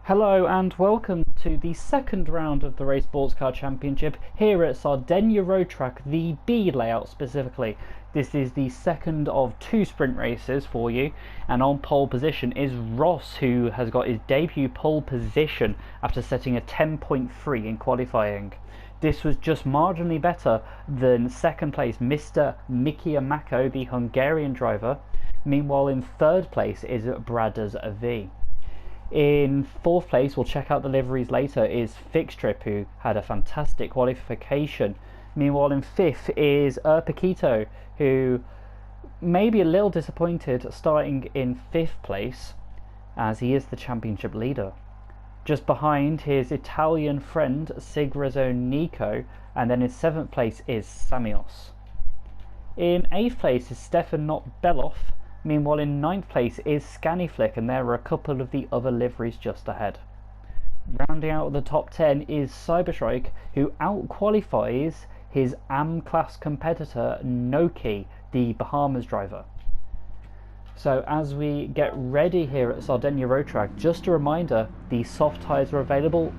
Hello and welcome to the second round of the Race Sportscar Championship here at Sardegna Road Track, the B layout specifically. This is the second of two sprint races for you, and on pole position is Ross, who has got his debut pole position after setting a 10.3 in qualifying. This was just marginally better than second place Mr. Miki Mako, the Hungarian driver. Meanwhile in third place is Bradas V. In fourth place, we'll check out the liveries later, is Fixtrip, who had a fantastic qualification. Meanwhile in fifth is Paquito, who may be a little disappointed starting in fifth place, as he is the championship leader. Just behind his Italian friend Sigrezo Nico, and then in seventh place is Samios. In eighth place is Stefan Beloff. Meanwhile in ninth place is Scaniflick, and there are a couple of the other liveries just ahead. Rounding out the top 10 is Cyberstrike, who out-qualifies his AM-class competitor Noki, the Bahamas driver. So as we get ready here at Sardegna Road Track, just a reminder, the soft tyres are available,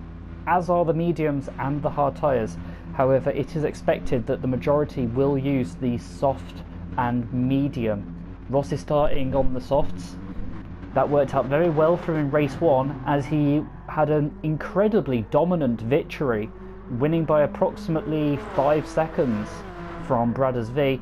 as are the mediums and the hard tyres. However, it is expected that the majority will use the soft and medium. Ross is starting on the softs. That worked out very well for him in race 1, as he had an incredibly dominant victory, winning by approximately 5 seconds from Bradas V.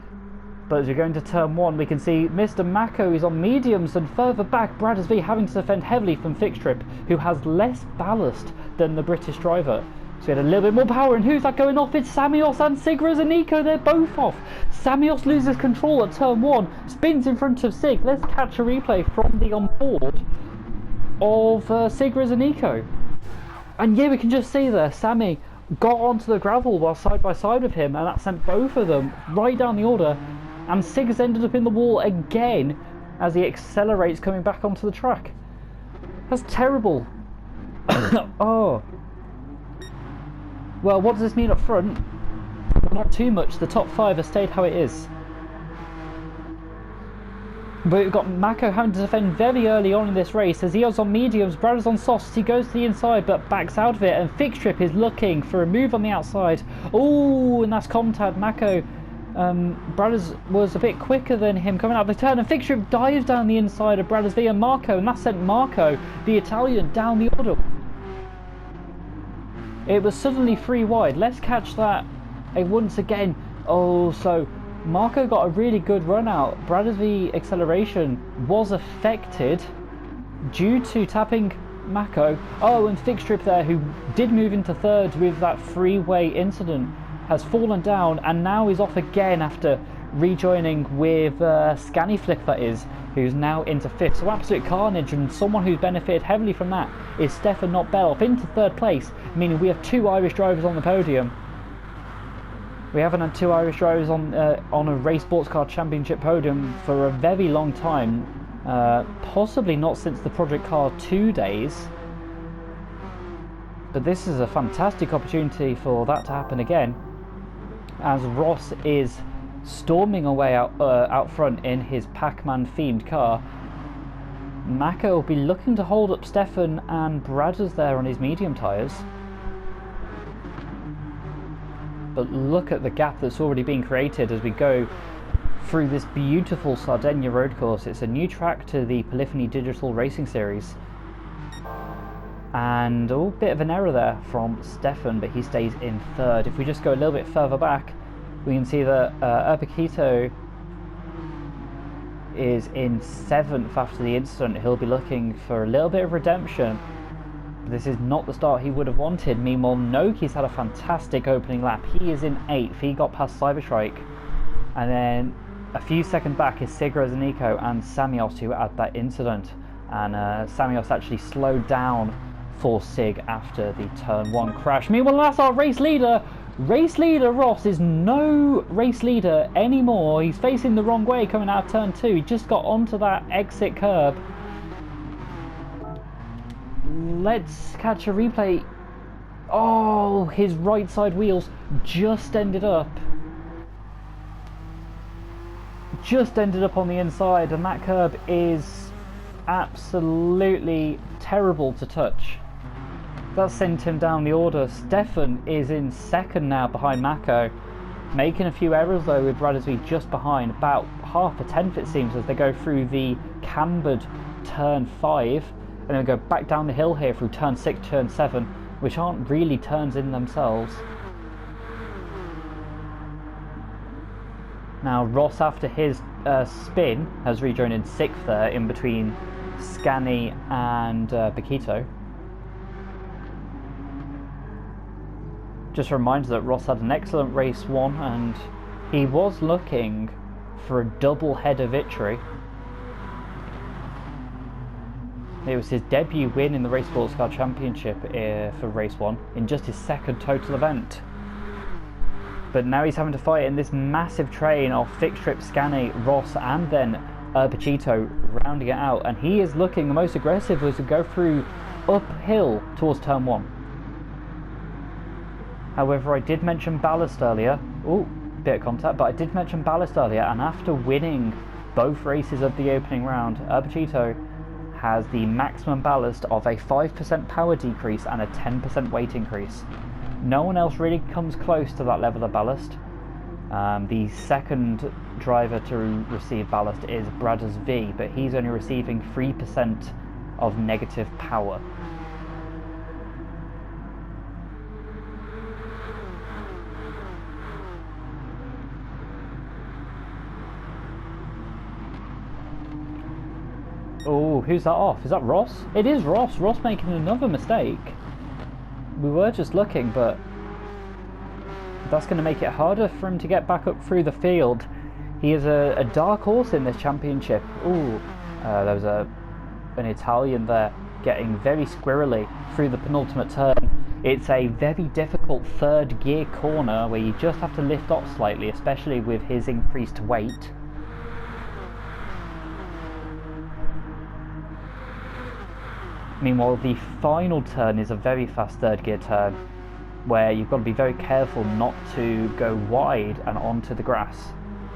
But as we go into turn 1, we can see Mr. Mako is on mediums, and further back Bradas V having to defend heavily from Fixtrip, who has less ballast than the British driver. So he had a little bit more power, and who's that going off? It's Samios and Sigrezo Nico, they're both off. Samios loses control at turn 1, spins in front of Sig. Let's catch a replay from the onboard of Sigrezo Nico. And yeah, we can just see there, Sammy got onto the gravel while side by side with him, and that sent both of them right down the order, and Sig has ended up in the wall again as he accelerates coming back onto the track. That's terrible. Oh. Well, what does this mean up front? Not too much. The top 5 has stayed how it is. But we've got Mako having to defend very early on in this race, as he is on mediums, Bradas on softs. He goes to the inside but backs out of it, and Fixtrip is looking for a move on the outside. Oh, and that's contact. Mako, Bradas was a bit quicker than him coming out of the turn, and Fixtrip dives down the inside of Bradas via Marco, and that sent Marco, the Italian, down the order. It was suddenly 3 wide. Let's catch that once again. Oh, so Marco got a really good run out. Bradas V acceleration was affected due to tapping Mako. Oh, and Fixtrip there, who did move into third with that freeway incident, has fallen down and now is off again after rejoining with Scaniflick, that is, who's now into fifth. So absolute carnage, and someone who's benefited heavily from that is Stefan Beloff into third place, meaning we have 2 Irish drivers on the podium. We haven't had 2 Irish drivers on a Race Sportscar Championship podium for a very long time, possibly not since the Project Car 2 days. But this is a fantastic opportunity for that to happen again, as Ross is storming away out front in his Pac-Man themed car. Mako will be looking to hold up Stefan and Bradas there on his medium tyres. But look at the gap that's already been created as we go through this beautiful Sardegna road course. It's a new track to the Polyphony Digital Racing Series. And a bit of an error there from Stefan, but he stays in third. If we just go a little bit further back, we can see that Paquito is in 7th after the incident. He'll be looking for a little bit of redemption. This is not the start he would have wanted. Meanwhile, Noki's had a fantastic opening lap. He is in 8th. He got past Cyberstrike. And then a few seconds back is Sigrezo Nico and Samios, who had that incident. And Samios actually slowed down for Sig after the turn 1 crash. Meanwhile, that's our race leader. Race leader Ross is no race leader anymore. He's facing the wrong way coming out of turn 2. He just got onto that exit curb. Let's catch a replay. Oh, his right side wheels just ended up on the inside, and that curb is absolutely terrible to touch. That sent him down the order. Stefan is in second now behind Mako. Making a few errors though, with Radazzi just behind, about half a tenth it seems, as they go through the cambered turn 5 and then go back down the hill here through turn 6, turn 7, which aren't really turns in themselves. Now Ross, after his spin, has rejoined in 6th there in between Scani and Paquito. Just a reminder that Ross had an excellent race 1 and he was looking for a double header victory. It was his debut win in the Race Sportscar Championship for race 1 in just his 2nd total event. But now he's having to fight in this massive train of Fixed Trip, Scani, Ross and then Paquito rounding it out, and he is looking the most aggressive as we go through uphill towards turn 1. However, I did mention ballast earlier. Oh, bit of contact, but I did mention ballast earlier, and after winning both races of the opening round, Paquito has the maximum ballast of a 5% power decrease and a 10% weight increase. No one else really comes close to that level of ballast. The second driver to receive ballast is Bradders V, but he's only receiving 3% of negative power. Oh, who's that off? Is that Ross? It is Ross. Ross making another mistake. We were just looking, but that's going to make it harder for him to get back up through the field. He is a dark horse in this championship. Ooh, there was an Italian there getting very squirrely through the penultimate turn. It's a very difficult 3rd gear corner where you just have to lift off slightly, especially with his increased weight. Meanwhile, the final turn is a very fast 3rd gear turn where you've got to be very careful not to go wide and onto the grass.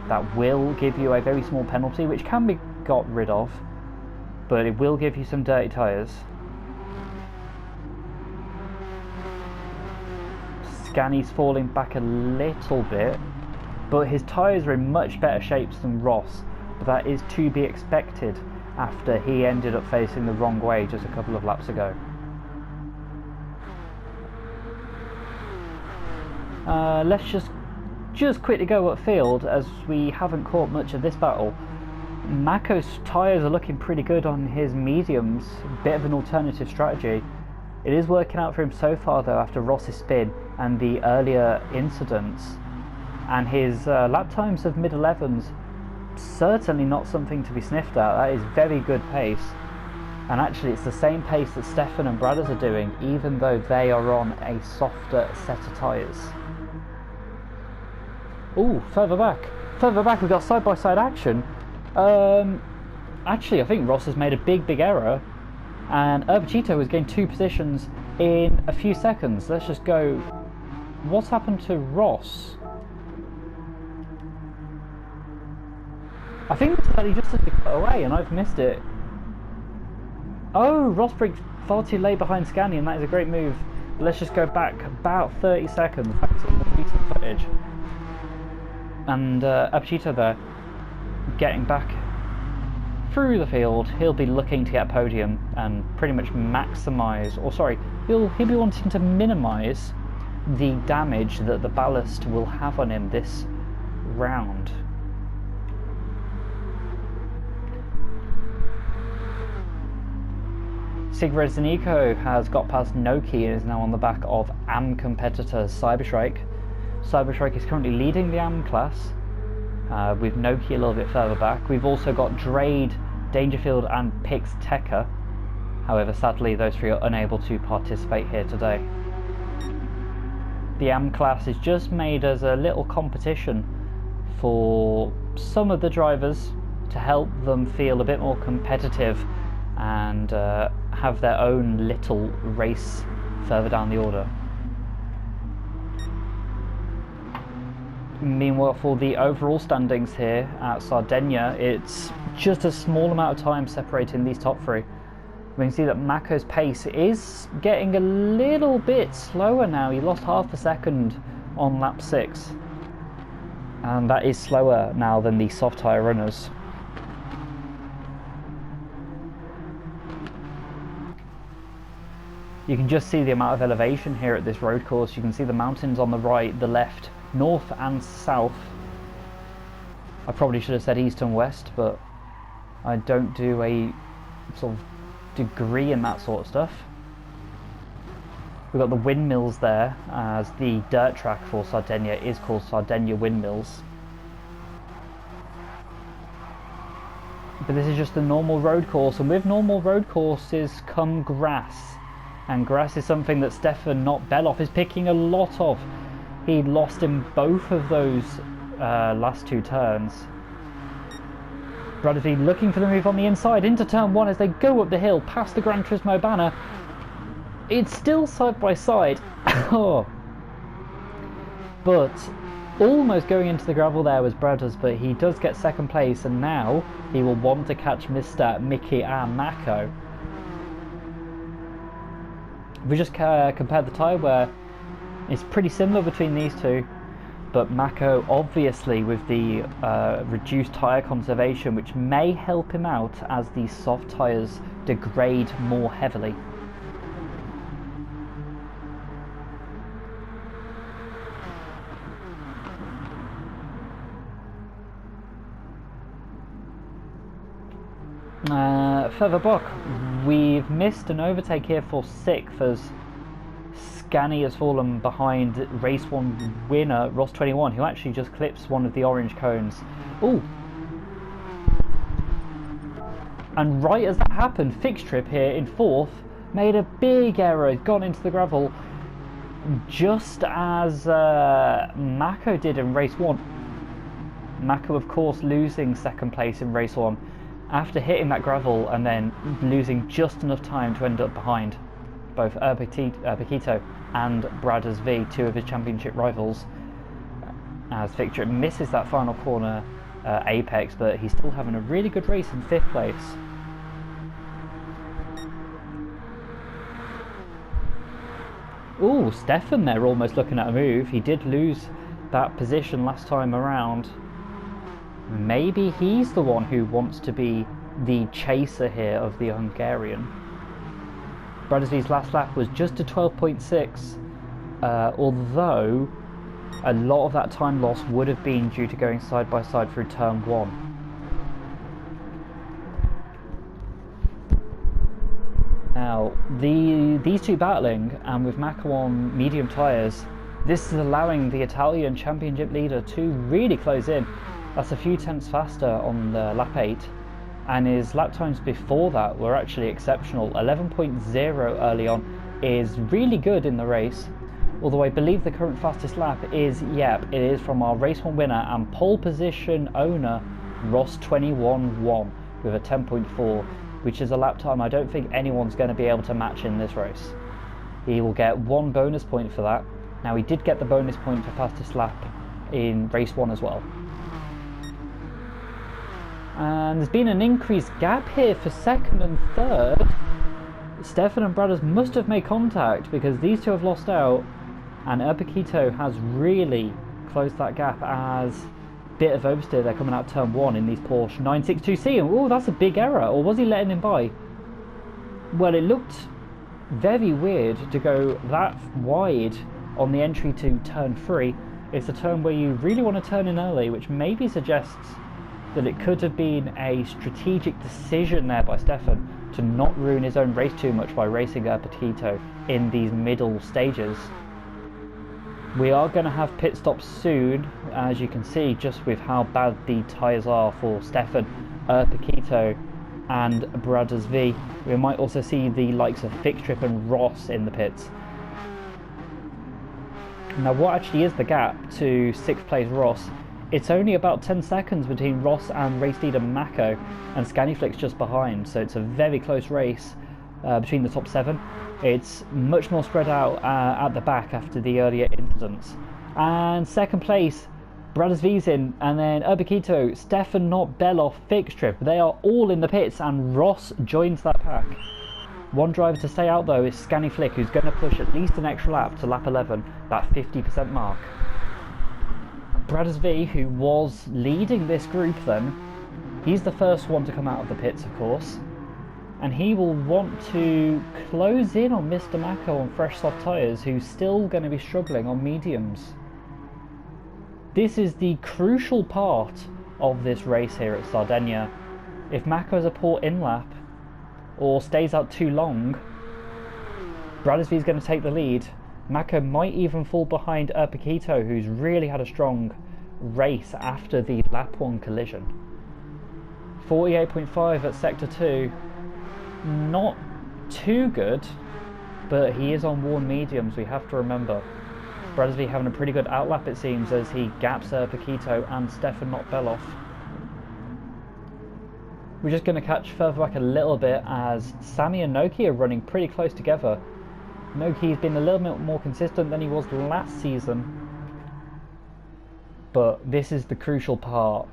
That will give you a very small penalty, which can be got rid of, but it will give you some dirty tyres. Scani's falling back a little bit, but his tyres are in much better shape than Ross, but that is to be expected after he ended up facing the wrong way just a couple of laps ago. Let's just quickly go upfield, as we haven't caught much of this battle. Mako's tyres are looking pretty good on his mediums, bit of an alternative strategy. It is working out for him so far though, after Ross's spin and the earlier incidents, and his lap times of mid-11s certainly not something to be sniffed at. That is very good pace, and actually it's the same pace that Stefan and Bradders are doing, even though they are on a softer set of tyres. Ooh, further back we've got side-by-side action. Actually I think Ross has made a big error, and Paquito has gained 2 positions in a few seconds. Let's just go. What's happened to Ross? I think he just took it away and I've missed it. Oh, Ross braked far too late behind Scani, and that is a great move. But let's just go back about 30 seconds back to the recent footage. And Paquito there, getting back through the field. He'll be looking to get a podium and pretty much maximise, or sorry, he'll be wanting to minimise the damage that the ballast will have on him this round. Sigrid Zanico has got past Noki and is now on the back of AM competitors Cyberstrike. Cyberstrike is currently leading the AM class, with Noki a little bit further back. We've also got Drade, Dangerfield and Pix Tekka. However, sadly those three are unable to participate here today. The AM class is just made as a little competition for some of the drivers to help them feel a bit more competitive and have their own little race further down the order. Meanwhile, for the overall standings here at Sardegna, it's just a small amount of time separating these top three. We can see that Mako's pace is getting a little bit slower now. He lost half a second on lap 6. And that is slower now than the soft tyre runners. You can just see the amount of elevation here at this road course. You can see the mountains on the right, the left, north and south. I probably should have said east and west, but I don't do a sort of degree in that sort of stuff. We've got the windmills there, as the dirt track for Sardegna is called Sardegna Windmills. But this is just a normal road course, and with normal road courses come grass. And grass is something that Stefan, not Beloff, is picking a lot of. He lost in both of those last 2 turns. Bradley looking for the move on the inside into turn 1 as they go up the hill past the Gran Turismo banner. It's still side by side. Oh. But almost going into the gravel there was Brothers, but he does get second place, and now he will want to catch Mr. Mickey and Mako. If we just compare the tyre wear, it's pretty similar between these two, but Mako obviously with the reduced tyre conservation, which may help him out as the soft tyres degrade more heavily. Further back, we've missed an overtake here for 6th as Scani has fallen behind race 1 winner Ross 21, who actually just clips one of the orange cones. Ooh! And right as that happened, Fixed Trip here in 4th made a big error, gone into the gravel, just as Mako did in race 1. Mako of course losing second place in race 1. After hitting that gravel and then losing just enough time to end up behind both Paquito and Brothers V, 2 of his championship rivals, as Victor misses that final corner apex, but he's still having a really good race in 5th place. Ooh, Stefan there almost looking at a move. He did lose that position last time around. Maybe he's the one who wants to be the chaser here of the Hungarian. Brothers V's last lap was just a 12.6, although a lot of that time loss would have been due to going side by side through turn 1. Now, these two battling, and with Mako on medium tyres, this is allowing the Italian championship leader to really close in. That's a few tenths faster on the lap 8, and his lap times before that were actually exceptional. 11.0 early on is really good in the race, although I believe the current fastest lap is, yep, it is from our race 1 winner and pole position owner Ross 21-1 with a 10.4, which is a lap time I don't think anyone's going to be able to match in this race. He will get 1 bonus point for that. Now, he did get the bonus point for fastest lap in race 1 as well. And there's been an increased gap here for 2nd and 3rd. Stefan and Brothers must have made contact because these two have lost out, and Paquito has really closed that gap as bit of oversteer. They're coming out turn 1 in these Porsche 962C, and oh, that's a big error. Or was he letting him by? Well, it looked very weird to go that wide on the entry to turn 3. It's a turn where you really want to turn in early, which maybe suggests that it could have been a strategic decision there by Stefan to not ruin his own race too much by racing Paquito in these middle stages. We are going to have pit stops soon, as you can see, just with how bad the tyres are for Stefan, Paquito and Brothers V. We might also see the likes of Fixed Trip and Ross in the pits. Now, what actually is the gap to 6th place Ross? It's only about 10 seconds between Ross and race leader Mako, and Scaniflix just behind, so it's a very close race between the top 7. It's much more spread out at the back after the earlier incidents. And 2nd place, Brothers V's in, and then Paquito, Stefan, not Beloff, Fixed Trip. They are all in the pits, and Ross joins that pack. One driver to stay out though is Scanny Flick, who's going to push at least an extra lap to lap 11, that 50% mark. Brothers V, who was leading this group then, he's the first one to come out of the pits, of course, and he will want to close in on Mr. Mako on fresh soft tyres, who's still going to be struggling on mediums. This is the crucial part of this race here at Sardegna. If Mako has a poor in-lap or stays out too long, Brothers V is going to take the lead. Mako might even fall behind Paquito, who's really had a strong race after the lap 1 collision. 48.5 at sector 2, not too good, but he is on worn mediums, we have to remember. Brothers V having a pretty good outlap, it seems, as he gaps Paquito and Stefan Notbeloff. We're just going to catch further back a little bit as Sammy and Noki are running pretty close together. Noki's been a little bit more consistent than he was last season, but this is the crucial part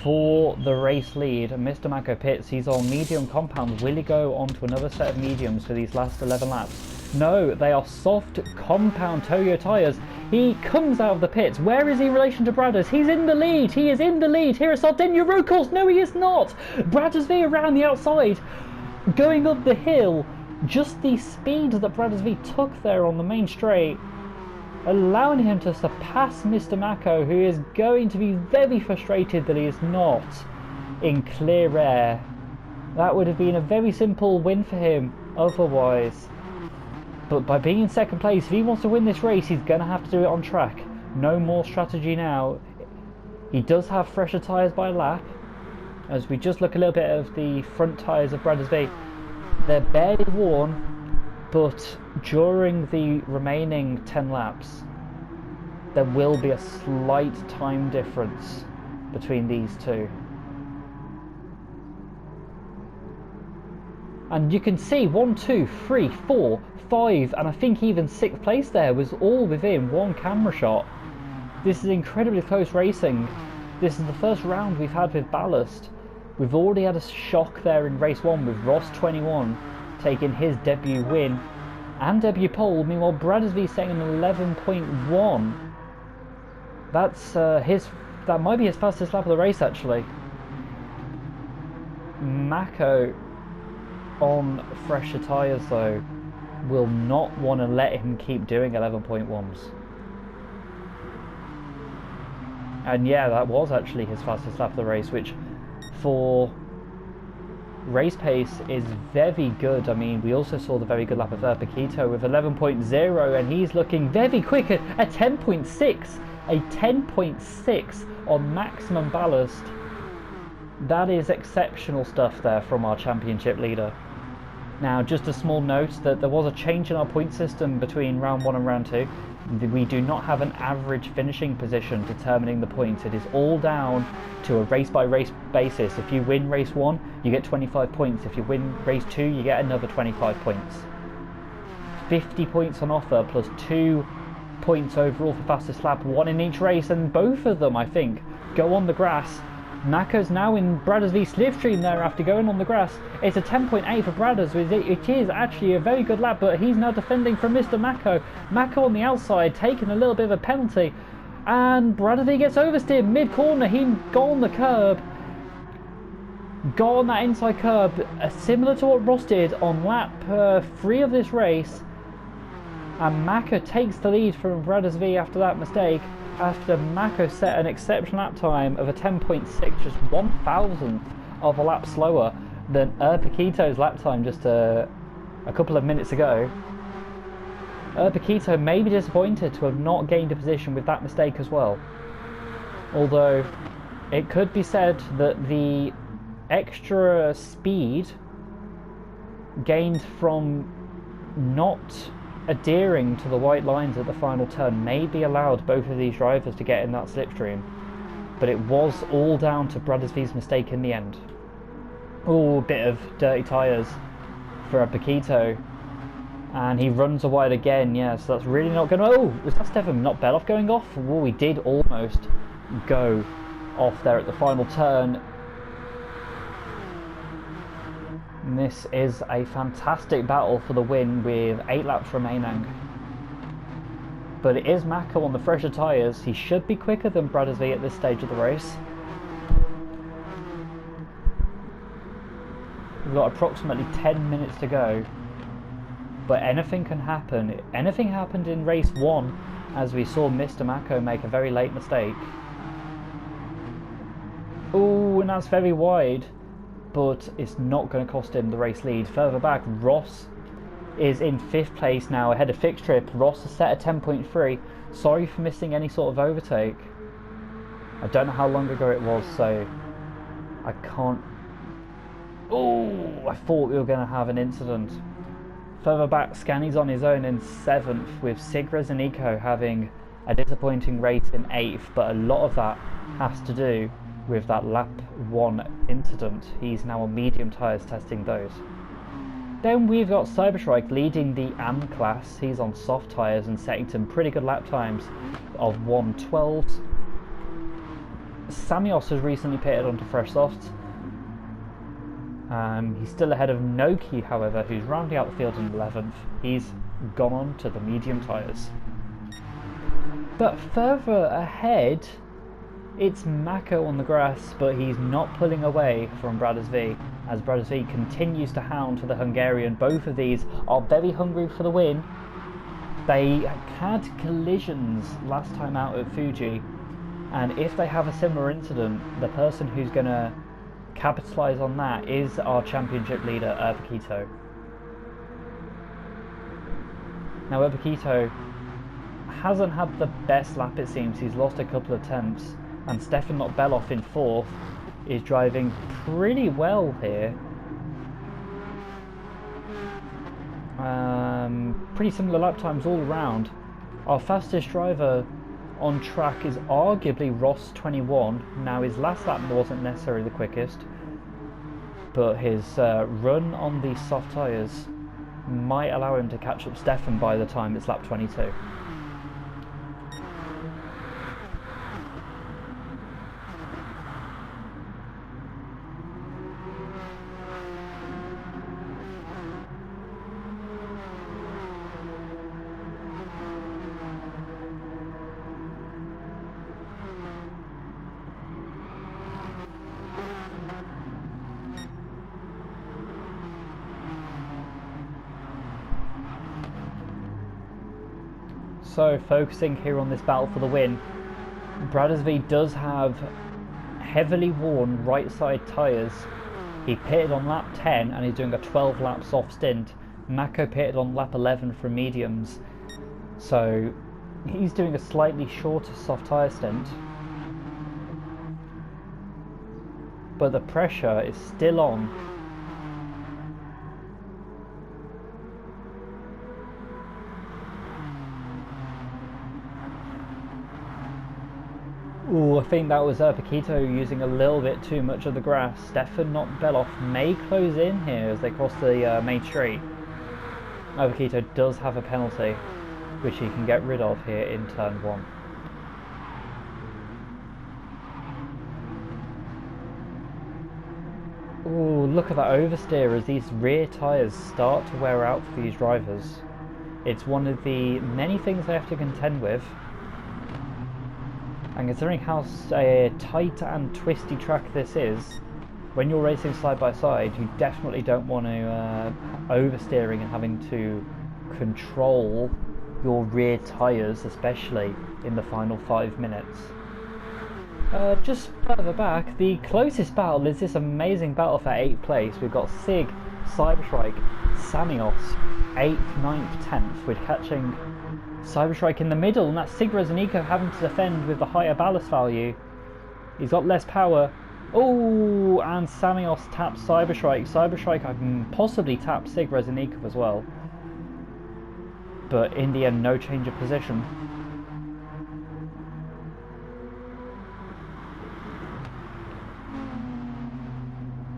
for the race lead. Mr. Mako pits, he's on medium compounds. Will he go on to another set of mediums for these last 11 laps? No, they are soft compound Toyo tyres. He comes out of the pits. Where is he in relation to Bradders? He's in the lead. He is in the lead here at Sardegna Road Course. No, he is not. Bradders V around the outside, going up the hill. Just the speed that Brothers V took there on the main straight, allowing him to surpass Mr. Mako, who is going to be very frustrated that he is not in clear air. That would have been a very simple win for him otherwise. But by being in second place, if he wants to win this race, he's going to have to do it on track. No more strategy now. He does have fresher tyres by lap. As we just look a little bit of the front tyres of Brothers V, they're barely worn, but during the remaining 10 laps there will be a slight time difference between these two. And you can see 1, 2, 3, 4, 5 and I think even 6th place there was all within one camera shot. This is incredibly close racing. This is the first round we've had with ballast. We've already had a shock there in race 1 with Ross 21 taking his debut win and debut pole. Meanwhile, Brothers V saying an 11.1. That's that might be his fastest lap of the race actually. Mako on fresher tyres though will not want to let him keep doing 11.1s. And yeah, that was actually his fastest lap of the race, which for race pace is very good. I mean, we also saw the very good lap of Paquito with 11.0 and he's looking very quick at a 10.6. A 10.6 on maximum ballast. That is exceptional stuff there from our championship leader. Now, just a small note that there was a change in our point system between round 1 and round 2. We do not have an average finishing position determining the points. It is all down to a race by race basis. If you win race 1, you get 25 points. If you win race 2, you get another 25 points. 50 points on offer plus 2 points overall for fastest lap, 1 in each race, and both of them, I think, go on the grass. Mako's now in Brothers V slipstream there after going on the grass. It's a 10.8 for Brothers. It is actually a very good lap, but he's now defending from Mr. Mako. Mako on the outside, taking a little bit of a penalty. And Brothers V gets oversteered mid-corner. He got on the curb. Got on that inside curb, similar to what Ross did on lap 3 of this race. And Mako takes the lead from Brothers V after that mistake, after Mako set an exceptional lap time of a 10.6, just 1,000th of a lap slower than Paquito's lap time just a couple of minutes ago. Paquito may be disappointed to have not gained a position with that mistake as well. Although it could be said that the extra speed gained from not adhering to the white lines at the final turn maybe allowed both of these drivers to get in that slipstream, but it was all down to Brothers V's mistake in the end. Oh, a bit of dirty tyres for Paquito, and he runs a wide again. Yeah, so that's really not going to... Oh, was that Stefan Notbeloff going off? Oh, he did almost go off there at the final turn. And this is a fantastic battle for the win with 8 laps remaining. But it is Mako on the fresher tyres. He should be quicker than Brothers V at this stage of the race. We've got approximately 10 minutes to go. But anything can happen. Anything happened in race 1 as we saw Mr. Mako make a very late mistake. Oh, and that's very wide. But it's not going to cost him the race lead. Further back, Ross is in 5th place now, ahead of Fixed Trip. Ross is set at 10.3. Sorry for missing any sort of overtake. I don't know how long ago it was, so I can't... Oh, I thought we were going to have an incident. Further back, Scanny's on his own in 7th, with Sigres and Eco having a disappointing race in 8th, but a lot of that has to do with that lap 1 incident. He's now on medium tyres testing those. Then we've got Cyberstrike leading the AM class. He's on soft tyres and setting some pretty good lap times of 1:12. Samios has recently pitted onto fresh softs. He's still ahead of Noki, however, who's rounding out the field in 11th. He's gone on to the medium tyres. But further ahead, it's Mako on the grass, but he's not pulling away from Brothers V, as Brothers V continues to hound to the Hungarian. Both of these are very hungry for the win. They had collisions last time out at Fuji, and if they have a similar incident, the person who's going to capitalise on that is our championship leader, Urbakito. Now Urbakito hasn't had the best lap, it seems. He's lost a couple of tenths, and Stefan Beloff in 4th is driving pretty well here. Pretty similar lap times all around. Our fastest driver on track is arguably Ross 21. Now his last lap wasn't necessarily the quickest, but his run on the soft tyres might allow him to catch up Stefan by the time it's lap 22. So focusing here on this battle for the win, Brothers V does have heavily worn right side tyres. He pitted on lap 10 and he's doing a 12 lap soft stint. Mako pitted on lap 11 for mediums, so he's doing a slightly shorter soft tyre stint. But the pressure is still on. Ooh, I think that was Paquito using a little bit too much of the grass. Stefan Beloff may close in here as they cross the main street. Paquito does have a penalty, which he can get rid of here in turn 1. Ooh, look at that oversteer as these rear tyres start to wear out for these drivers. It's one of the many things they have to contend with. And considering how tight and twisty track this is, when you're racing side by side, you definitely don't want to oversteering and having to control your rear tyres, especially in the final 5 minutes. Just further back, the closest battle is this amazing battle for 8th place. We've got Sig, Cyberstrike, Samios, 8th, 9th, 10th. We're catching Cyberstrike in the middle, and that's Sigres and Eco having to defend with the higher ballast value. He's got less power. Oh, and Samios taps Cyberstrike. Cyberstrike can possibly tap Sigres and Eco as well. But in the end, no change of position.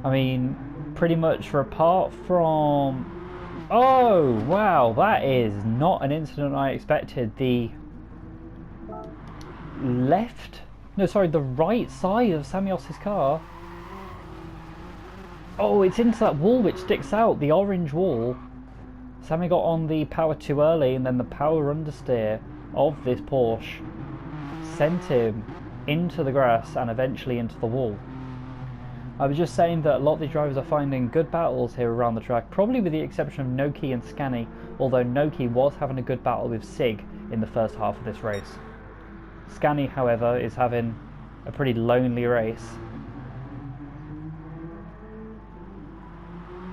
I mean, pretty much apart from... Oh, wow, that is not an incident I expected. The right side of Samios' car Oh, it's into that wall which sticks out, the orange wall. Sammy got on the power too early, and then the power understeer of this Porsche sent him into the grass and eventually into the wall. I was just saying that a lot of these drivers are finding good battles here around the track, probably with the exception of Noki and Scani, although Noki was having a good battle with Sig in the first half of this race. Scani, however, is having a pretty lonely race.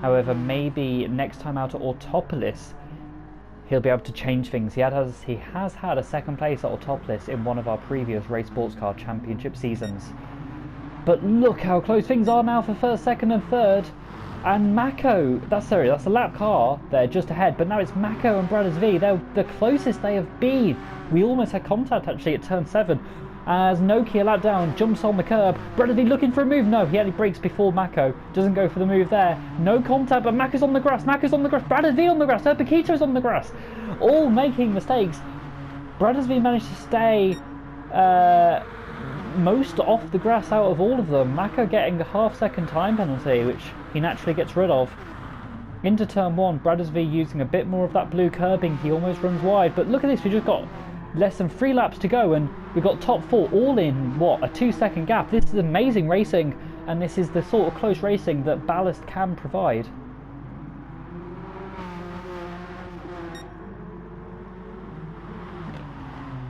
However, maybe next time out at Autopolis, he'll be able to change things. He has had a second place at Autopolis in one of our previous Race Sports Car Championship seasons. But look how close things are now for first, second and third. And Mako, that's a lap car there just ahead, but now it's Mako and Brothers V. They're the closest they have been. We almost had contact actually at turn 7. As Noki, a lap down, jumps on the curb. Brothers V looking for a move. No, he only brakes before Mako. Doesn't go for the move there. No contact, but Mako's on the grass. Brothers V on the grass. Paquito's on the grass. All making mistakes. Brothers V managed to stay most off the grass out of all of them. Mako getting a half-second time penalty, which he naturally gets rid of. Into turn 1, Brothers V using a bit more of that blue curbing. He almost runs wide, but look at this, we just got less than 3 laps to go and we've got top 4 all in, what, a 2-second gap. This is amazing racing, and this is the sort of close racing that ballast can provide.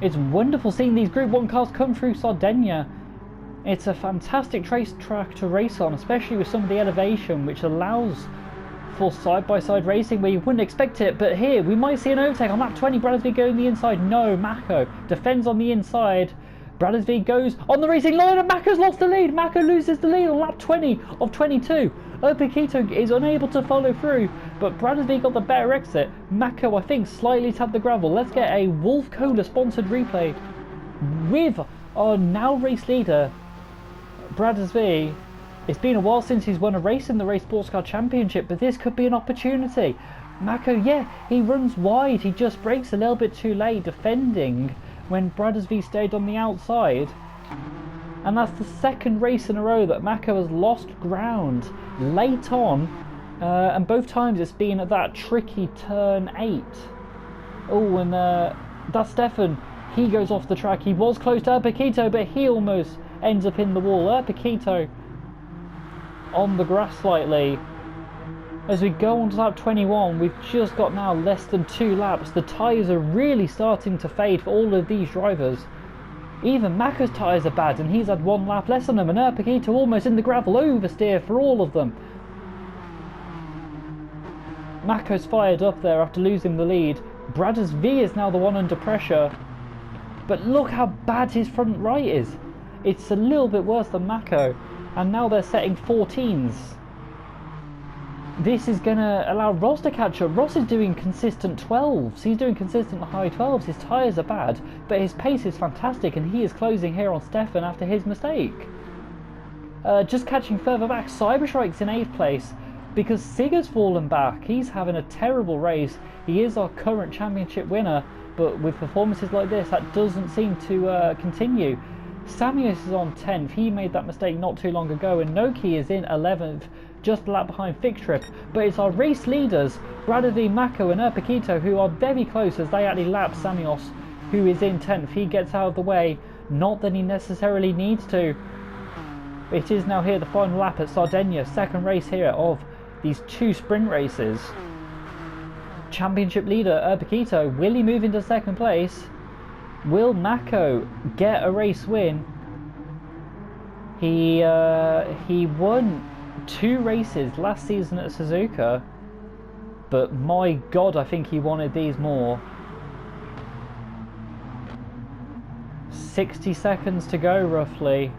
It's wonderful seeing these Group 1 cars come through Sardegna. It's a fantastic racetrack to race on, especially with some of the elevation, which allows for side-by-side racing where you wouldn't expect it. But here, we might see an overtake on lap 20. Brothers V going the inside. No, Mako defends on the inside. Brothers V goes on the racing line, and Mako's lost the lead. Mako loses the lead on lap 20 of 22. Paquito is unable to follow through, but Brothers V got the better exit. Mako, I think, slightly tapped the gravel. Let's get a Wolf Cola sponsored replay with our now race leader, Brothers V. It's been a while since he's won a race in the Race Sports Car Championship, but this could be an opportunity. Mako, yeah, he runs wide. He just brakes a little bit too late defending when Brothers V stayed on the outside. And that's the second race in a row that Mako has lost ground late on, and both times it's been at that tricky turn 8. Oh, and that's Stefan. He goes off the track. He was close to Paquito, but he almost ends up in the wall. Paquito on the grass slightly. As we go on to lap 21, we've just got now less than 2 laps. The tyres are really starting to fade for all of these drivers. Even Mako's tyres are bad, and he's had 1 lap less on them, and Paquito almost in the gravel, oversteer for all of them. Mako's fired up there after losing the lead. Brothers V is now the one under pressure, but look how bad his front right is. It's a little bit worse than Mako, and now they're setting 14s. This is going to allow Ross to catch up. Ross is doing consistent 12s. He's doing consistent high 12s. His tyres are bad, but his pace is fantastic, and he is closing here on Stefan after his mistake. Just catching further back, Cyberstrike's in 8th place because Sig has fallen back. He's having a terrible race. He is our current championship winner, but with performances like this, that doesn't seem to continue. Samius is on 10th. He made that mistake not too long ago, and Noki is in 11th. Just a lap behind Fix Trip, but it's our race leaders, Brothers V, Mako and Paquito, who are very close as they actually lap Samios, who is in 10th. He gets out of the way, not that he necessarily needs to. It is now here the final lap at Sardegna, second race here of these 2 sprint races. Championship leader Paquito, will he move into second place? Will Mako get a race win? He won 2 races last season at Suzuka, but my god, I think he wanted these more. 60 seconds to go roughly,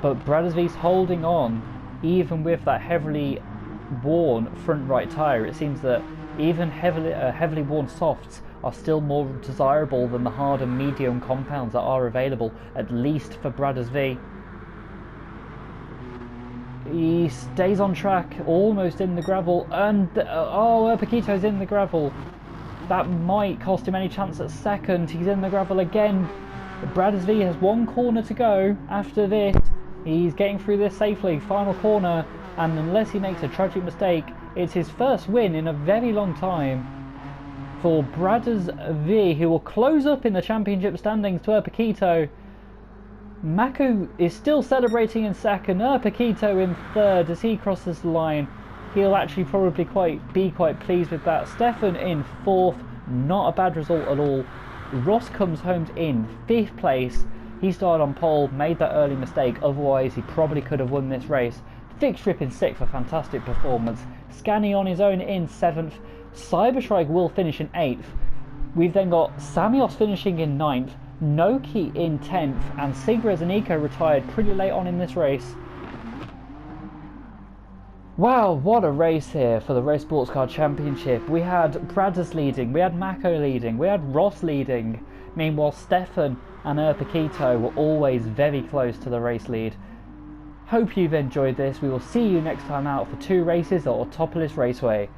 but Brothers V's holding on even with that heavily worn front right tyre. It seems that even heavily worn softs are still more desirable than the hard and medium compounds that are available, at least for Brothers V. He stays on track, almost in the gravel, and Paquito's in the gravel. That might cost him any chance at second. He's in the gravel again. Brothers V has 1 corner to go after this. He's getting through this safely, final corner, and unless he makes a tragic mistake, it's his first win in a very long time for Brothers V, who will close up in the championship standings to Erpequito. Mako is still celebrating in second, Erpequito in third as he crosses the line. He'll actually probably be quite pleased with that. Stefan in fourth, not a bad result at all. Ross comes home in fifth place. He started on pole, made that early mistake, otherwise he probably could have won this race. Fixtrip in sixth, a fantastic performance. Scani on his own in seventh. Cyberstrike will finish in eighth. We've then got Samios finishing in ninth, Noki in 10th, and Sigres and Eco retired pretty late on in this race. Wow, what a race here for the Race Sports Car Championship. We had Bradders leading, we had Mako leading, we had Ross leading. Meanwhile, Stefan and Erpequito were always very close to the race lead. Hope you've enjoyed this. We will see you next time out for 2 races at Autopolis Raceway.